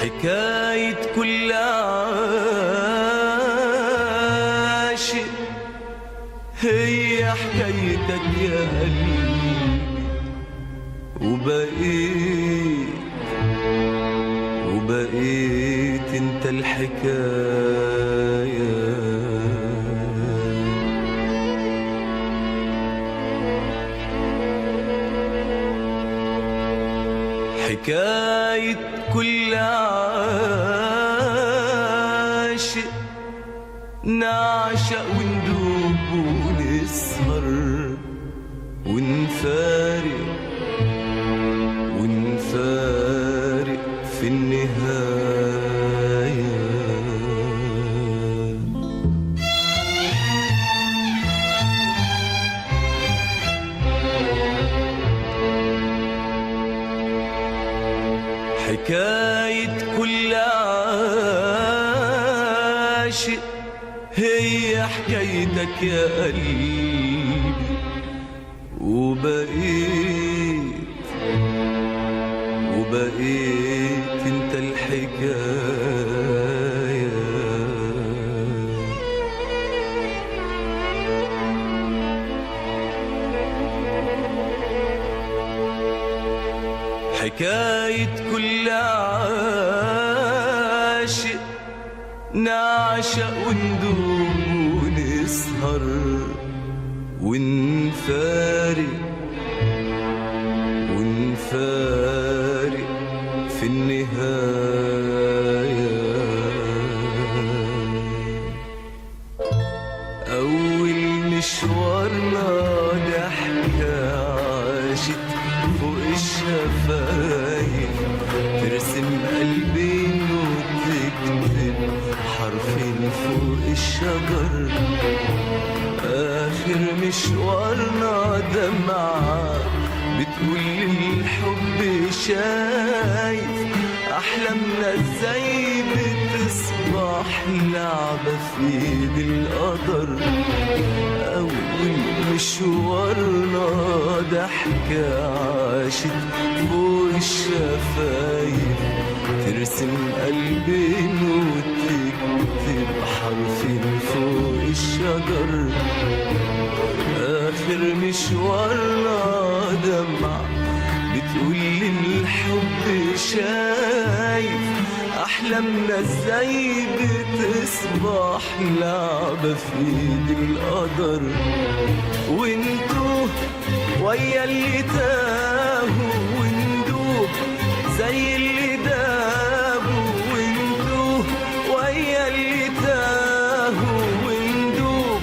حكاية كل عاشق هي حكايتك يا قلبي، وبقيت انت الحكاية. حكاية كل عاشق نعشق وندوب ونسهر ونفارق في النهاية. حكاية كل عاشق هي حكايتك يا قلبي، وبقيت انت الحكاية. حكاية كل عاشق نعشق وندوب ونسهر ونفارق في النهاية. أول مشوارنا ده حكاية دمعة بتقول الحب شايف أحلامنا ازاي بتصبح لعبة في ايد القدر. أول مشوارنا ضحكة عاشت فوق الشفايف، ترسم قلبين وتكتب حرفين فوق الشجر. آخر مشوارنا دمعة بتقول الحب شايف أحلامنا ازاي بتصبح لعبة في ايد القدر. وانتو ويا اللي تاهوا وندوب زي اللي دابوا، وانتو ويا اللي تاهوا وندوب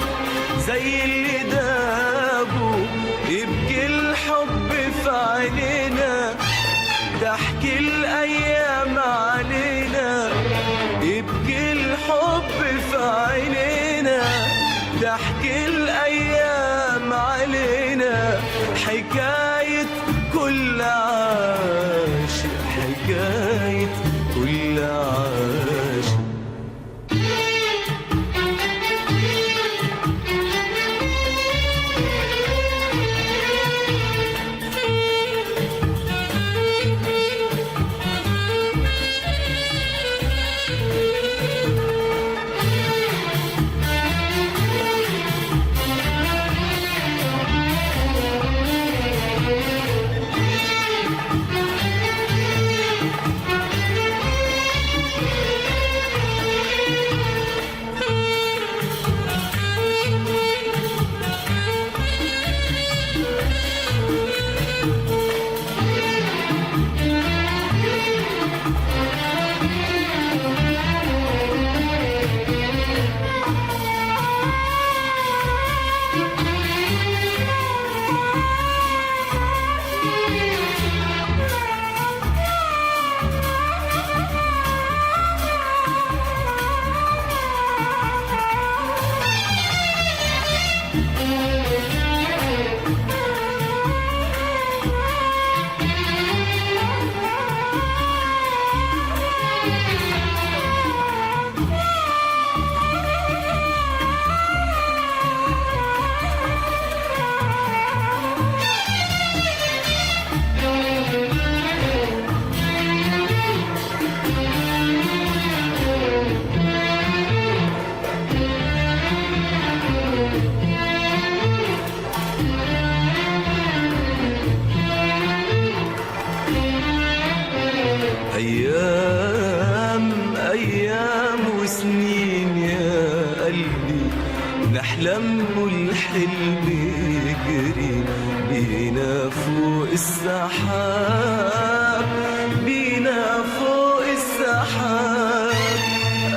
زي اللي دابوا. يبكي الحب في عينينا تحكي الأيام علينا، يبكي الحب في عينينا تحكي الأيام علينا. حكاية كل عاشق، حكاية كل عاشق. أيام وسنين يا قلبي نحلم والحلم يجري بينا فوق السحاب، بينا فوق السحاب.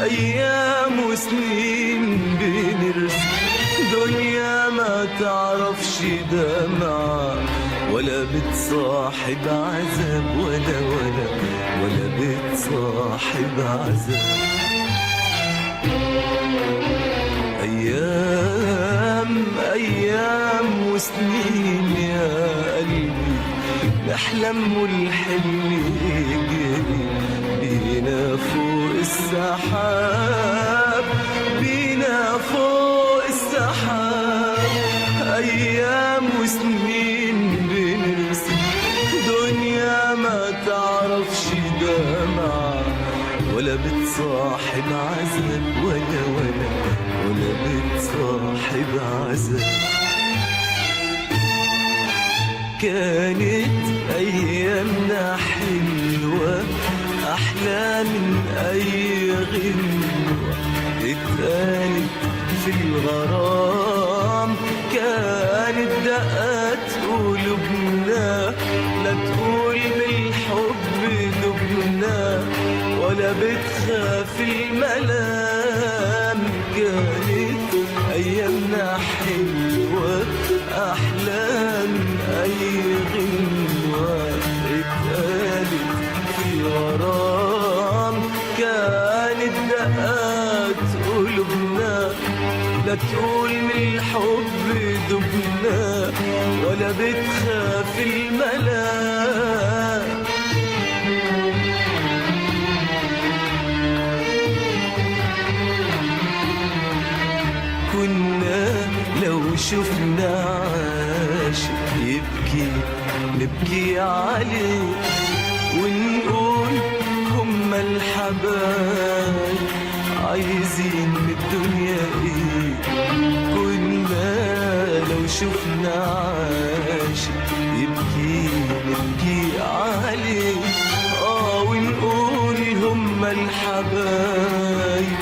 أيام وسنين بنرسم دنيا ما تعرفش دمعة ولا بتصاحب عذاب، ولا بتصاحب عذاب. أيام وسنين يا قلبي نحلم والحلم يجري بينا فوق السحاب، بينا فوق السحاب. أيام وسنين بنرسم دنيا ما تعرفش دمعة ولا بتصاحب عذاب، ولا بتصاحب عذاب. كانت أيامنا حلوة أحلى من أي غنوة اتقالت في الغرام. كانت دقات قلوبنا لا تقول بالحب دبنا ولا بتخاف الملام. كانت أيامنا حلوة أحلى من أي غنوة اتقالت في الغرام. كانت دقات قلوبنا لا تقول من الحب دبنا ولا بتخاف الملاك. كنا لو شفنا عاشق يبكي نبكي عليه ونقول هما الحبايب عايزين من الدنيا ايه. كنا لو شفنا عاشق يبكي نبكي عليه ونقول هما الحبايب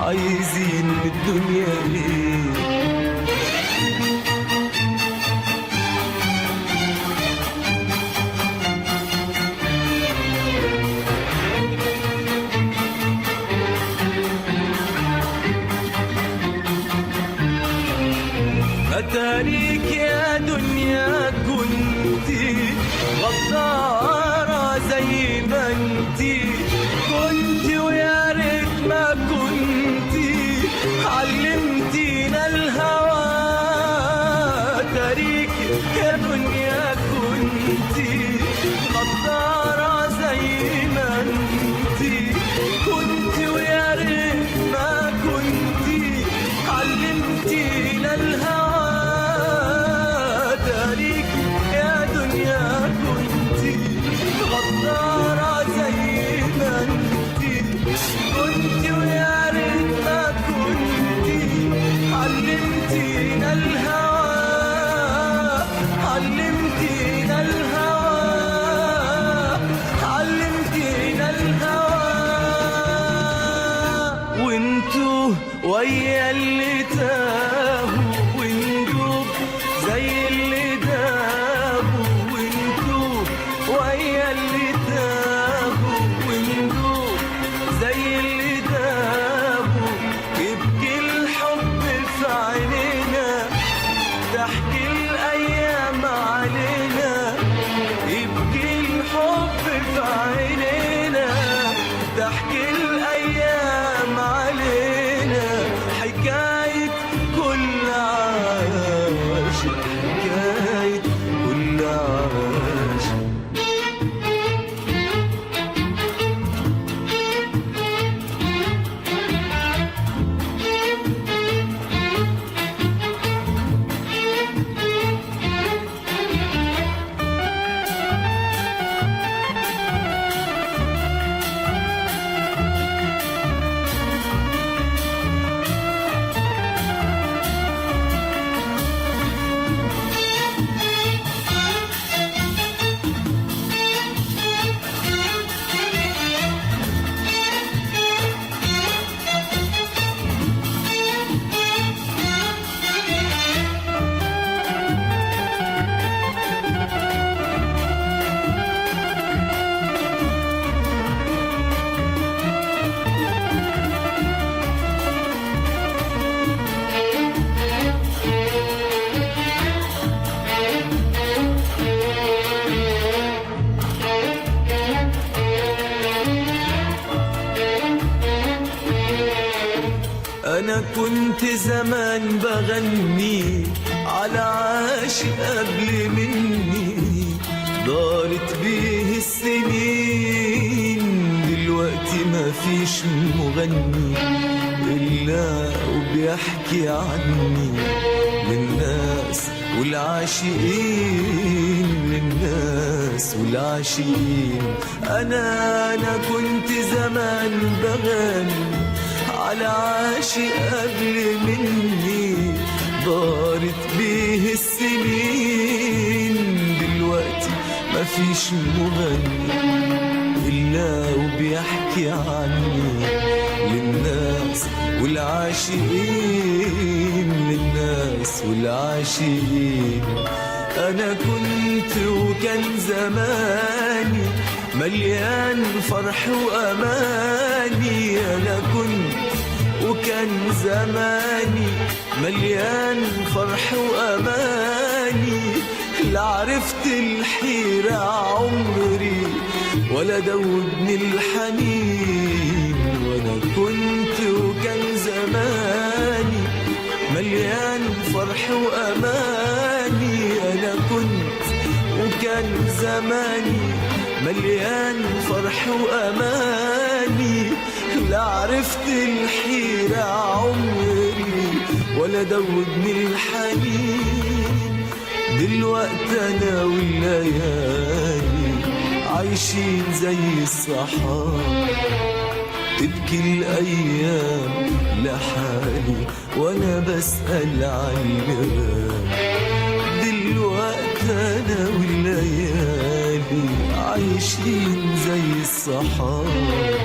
عايزين من الدنيا ايه. أتاريك يا دنيا كنتي غدارة زي ما انتي كنتي، ويا ريت ما كنتي علمتينا الهوى. أتاريك يا دنيا كنتي غدارة زي ما انتي كنتي، ويا ريت ما كنتي علمتينا الهوى. علمتينا الهوى علمتينا الهوى علمتينا الهوى. وانتو ويا اللي تاهوا وندوب زي اللي دابوا. وانتو ويا اللي تاهوا وندوب زي اللي دابوا. يبكي الحب في عينينا تحكي الأيام علينا. يبكي الحب في عينينا تحكي الأيام علينا. حكاية كل عاشق حكاية كل عاشق. أنا كنت زمان بغني على عاشق قبل مني، دارت بيه السنين دلوقتي ما فيش مغني إلا وبيحكي عني للناس والعاشقين، للناس والعاشقين. أنا كنت زمان بغني على عاشق قبل مني، دارت بيه السنين دلوقتي مفيش مغني إلا وبيحكي عني للناس والعاشقين، للناس والعاشقين. أنا كنت وكان زماني مليان فرح وأماني، أنا كنت وكان زماني مليان فرح وأماني. لا عرفت الحيرة عمري ولا دوبني الحنين، وأنا كنت وكان زماني مليان فرح وأماني. أنا كنت وكان زماني مليان فرح وأماني. لا عرفت الحيرة عمري ولا دوبني الحنين. دلوقت أنا والليالي عايشين زي الصحاب، تبكي الأيام لحالي وأنا بسأل عالجبال. دلوقت أنا والليالي عايشين زي الصحاب،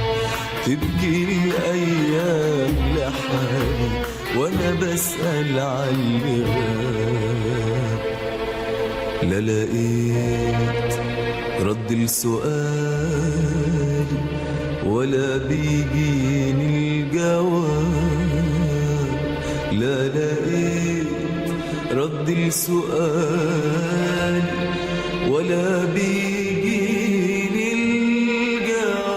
تبكي الأيام لحالي وأنا بسأل عالجبال. لا لقيت رد لسؤالي ولا بيجيني الجواب. لا لقيت رد لسؤالي ولا بيجيني الجواب.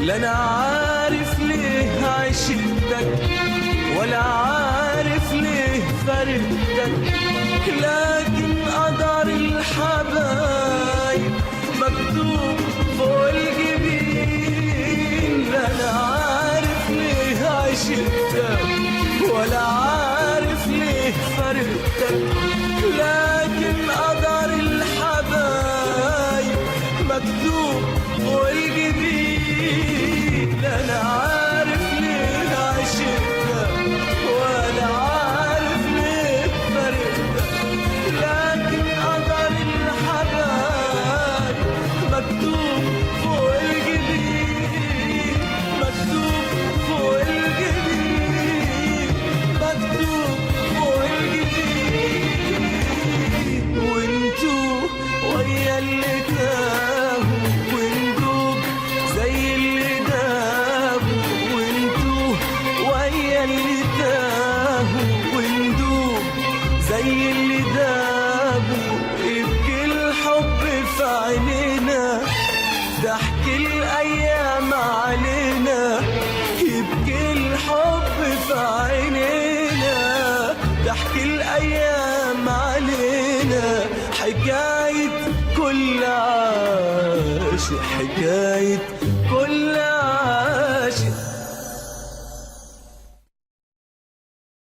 لا أنا عارف ليه عشقتك ولا عارف ليه فرقتك، لكن قدر الحبايب مكتوب فوق الجبين. لا أنا عارف ليه عشقتك ولا عارف ليه فرقتك، لكن قدر الحبايب مكتوب فوق الجبين. لا أنا عارف ليه عشقتك ولا عارف ليه فرقتك، لكن قدر الحبايب مكتوب فوق الجبين. مكتوب فوق الجبين، مكتوب فوق الجبين. وانتو ويا اللي تاهوا وندوب زي اللي دابوا. وانتو ويا اللي تاهوا وندوب زي اللي دابوا. يبكي الحب في عينينا، ضحك الأيام علينا. يبكي الحب في عينينا، ضحك الأيام علينا. حكاية كل عاشق، حكاية